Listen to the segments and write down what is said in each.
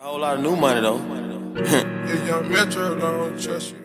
A whole lot of new money though. If young Metro don't trust you.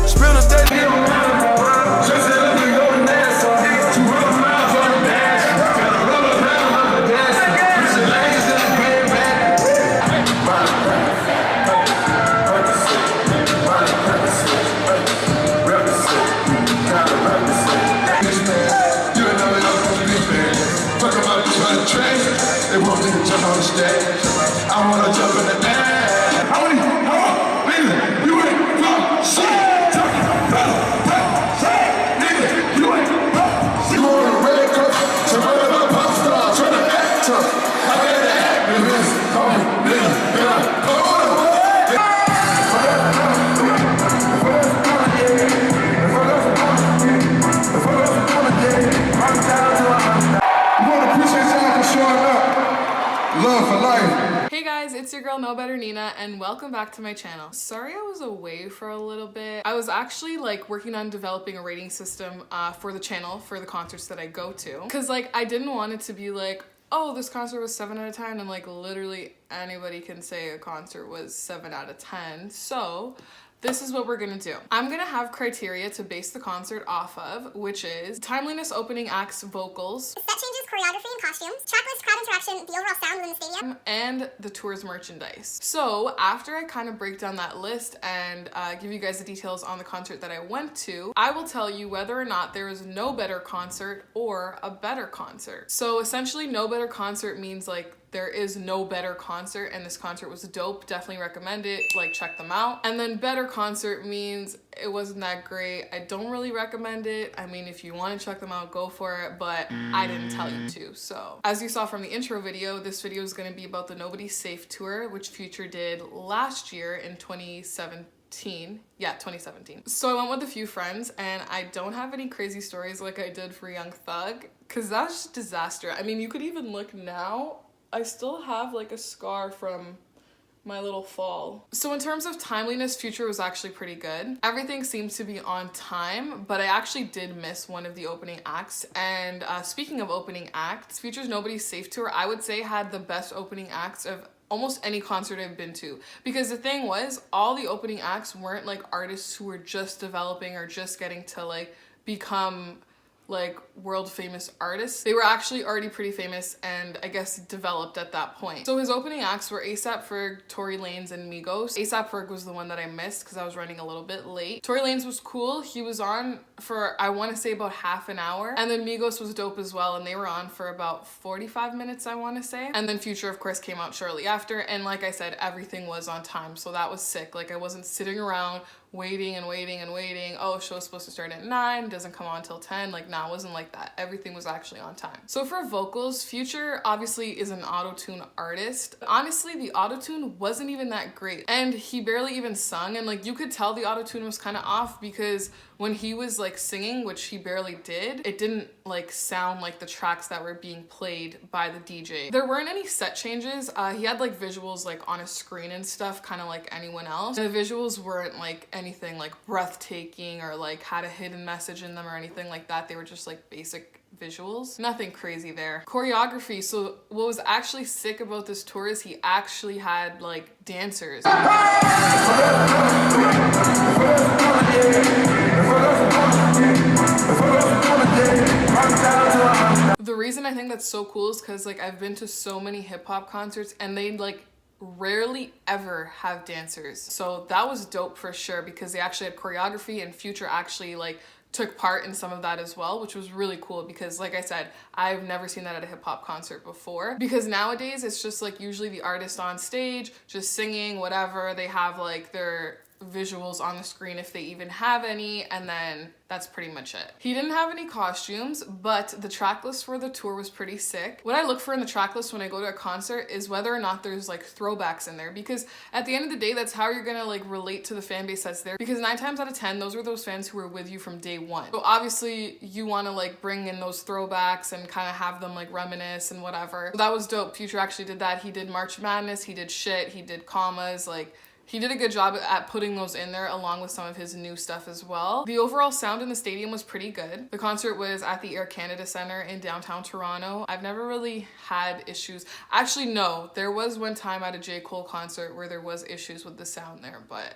Spend a day here around. Just let me go to NASA. 200 miles on the dash. Got a rubber band on the dash. Push the lanes in the green bag. You know it up on the big. Talk about this on the train. They want me to jump on the stage. I wanna jump in the air. Hey guys, it's your girl No Better Nina and welcome back to my channel. Sorry I was away for a little bit. I was actually working on developing a rating system for the channel for the concerts that I go to. Cause I didn't want it to be oh, this concert was 7 out of 10 and literally anybody can say a concert was 7 out of 10. So this is what we're gonna do. I'm gonna have criteria to base the concert off of, which is timeliness, opening acts, vocals, set changes, choreography and costumes, track list, crowd interaction, the overall sound within the stadium, and the tour's merchandise. So after I kind of break down that list and give you guys the details on the concert that I went to, I will tell you whether or not there is no better concert or a better concert. So essentially no better concert means there is no better concert and this concert was dope, definitely recommend it, check them out. And then better concert means it wasn't that great, I don't really recommend it. I mean, if you want to check them out, go for it, but I didn't tell you to. So as you saw from the intro video, this video is going to be about the Nobody's Safe tour, which Future did last year in 2017. Yeah, 2017. So I went with a few friends and I don't have any crazy stories like I did for Young Thug, because that was just disaster. I mean, you could even look now, I still have a scar from my little fall. So in terms of timeliness, Future was actually pretty good. Everything seems to be on time, but I actually did miss one of the opening acts. And speaking of opening acts, Future's Nobody's Safe tour, I would say had the best opening acts of almost any concert I've been to. Because the thing was, all the opening acts weren't artists who were just developing or just getting to become world famous artists. They were actually already pretty famous and I guess developed at that point. So his opening acts were A$AP Ferg, Tory Lanez, and Migos. A$AP Ferg was the one that I missed because I was running a little bit late. Tory Lanez was cool. He was on for, I want to say, about half an hour. And then Migos was dope as well, and they were on for about 45 minutes, I want to say. And then Future, of course, came out shortly after. And like I said, everything was on time. So that was sick. I wasn't sitting around waiting and waiting and waiting. Oh, show's supposed to start at 9, doesn't come on until 10. Nah, it wasn't like that. Everything was actually on time. So for vocals, Future obviously is an auto-tune artist. Honestly, the auto-tune wasn't even that great. And he barely even sung. And you could tell the auto-tune was kind of off because when he was singing, which he barely did, it didn't sound like the tracks that were being played by the DJ. There weren't any set changes. He had visuals on a screen and stuff, kind of like anyone else. The visuals weren't anything breathtaking or had a hidden message in them or anything like that. They were just basic visuals. Nothing crazy there. Choreography. So what was actually sick about this tour is he actually had dancers. The reason I think that's so cool is because I've been to so many hip-hop concerts and they rarely ever have dancers. So that was dope for sure because they actually had choreography and Future actually took part in some of that as well, which was really cool because like I said, I've never seen that at a hip hop concert before. Because nowadays it's just usually the artist on stage, just singing, whatever. They have their visuals on the screen if they even have any, and then that's pretty much it. He didn't have any costumes, but the track list for the tour was pretty sick. What I look for in the track list when I go to a concert is whether or not there's like throwbacks in there, because at the end of the day, that's how you're gonna like relate to the fan base that's there, because 9 times out of 10, those are those fans who were with you from day one. So obviously you wanna like bring in those throwbacks and kind of have them like reminisce and whatever. So that was dope. Future actually did that. He did March Madness, he did Shit, he did Commas, like he did a good job at putting those in there along with some of his new stuff as well. The overall sound in the stadium was pretty good. The concert was at the Air Canada Centre in downtown Toronto. I've never really had issues. Actually, no, there was one time at a J. Cole concert where there was issues with the sound there, but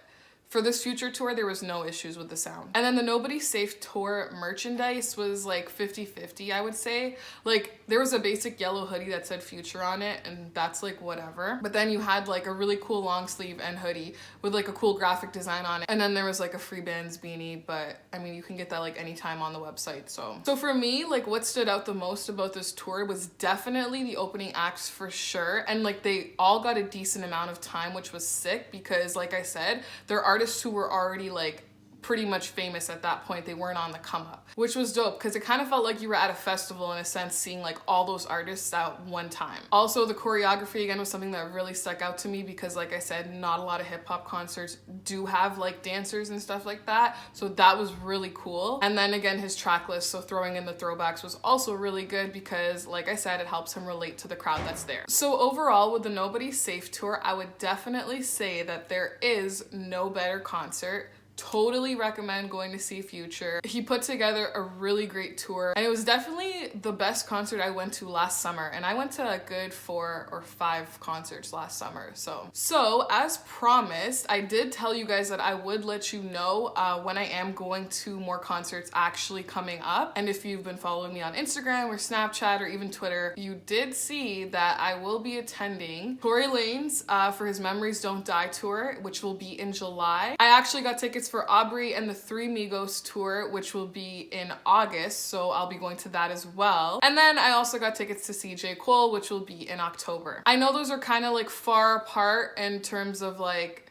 for this Future tour, there was no issues with the sound. And then the Nobody Safe tour merchandise was like 50-50, I would say. Like there was a basic yellow hoodie that said Future on it, and that's like whatever. But then you had like a really cool long sleeve and hoodie with like a cool graphic design on it. And then there was like a Free Bands beanie, but I mean, you can get that like anytime on the website. So for me, like what stood out the most about this tour was definitely the opening acts for sure. And like they all got a decent amount of time, which was sick because like I said, they're artists who were already like pretty much famous at that point. They weren't on the come up, which was dope because it kind of felt like you were at a festival in a sense, seeing like all those artists at one time. Also, the choreography again was something that really stuck out to me because like I said, not a lot of hip hop concerts do have like dancers and stuff like that. So that was really cool. And then again, his track list, so throwing in the throwbacks was also really good because like I said, it helps him relate to the crowd that's there. So overall with the Nobody Safe tour, I would definitely say that there is no better concert. Totally recommend going to see Future. He put together a really great tour and it was definitely the best concert I went to last summer, and I went to a good 4 or 5 concerts last summer. So as promised, I did tell you guys that I would let you know when I am going to more concerts actually coming up. And if you've been following me on Instagram or Snapchat or even Twitter, you did see that I will be attending Tory Lanez for his Memories Don't Die tour, which will be in July. I actually got tickets for Aubrey and the Three Migos tour, which will be in August, so I'll be going to that as well. And then I also got tickets to see J. Cole, which will be in October. I know those are kind of like far apart in terms of like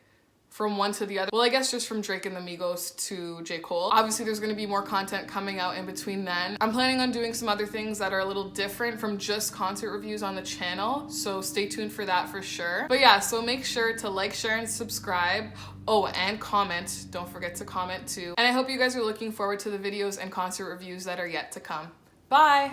from one to the other. Well, I guess just from Drake and the Migos to J. Cole. Obviously, there's gonna be more content coming out in between then. I'm planning on doing some other things that are a little different from just concert reviews on the channel, so stay tuned for that for sure. But yeah, so make sure to like, share, and subscribe. Oh, and comment. Don't forget to comment too. And I hope you guys are looking forward to the videos and concert reviews that are yet to come. Bye!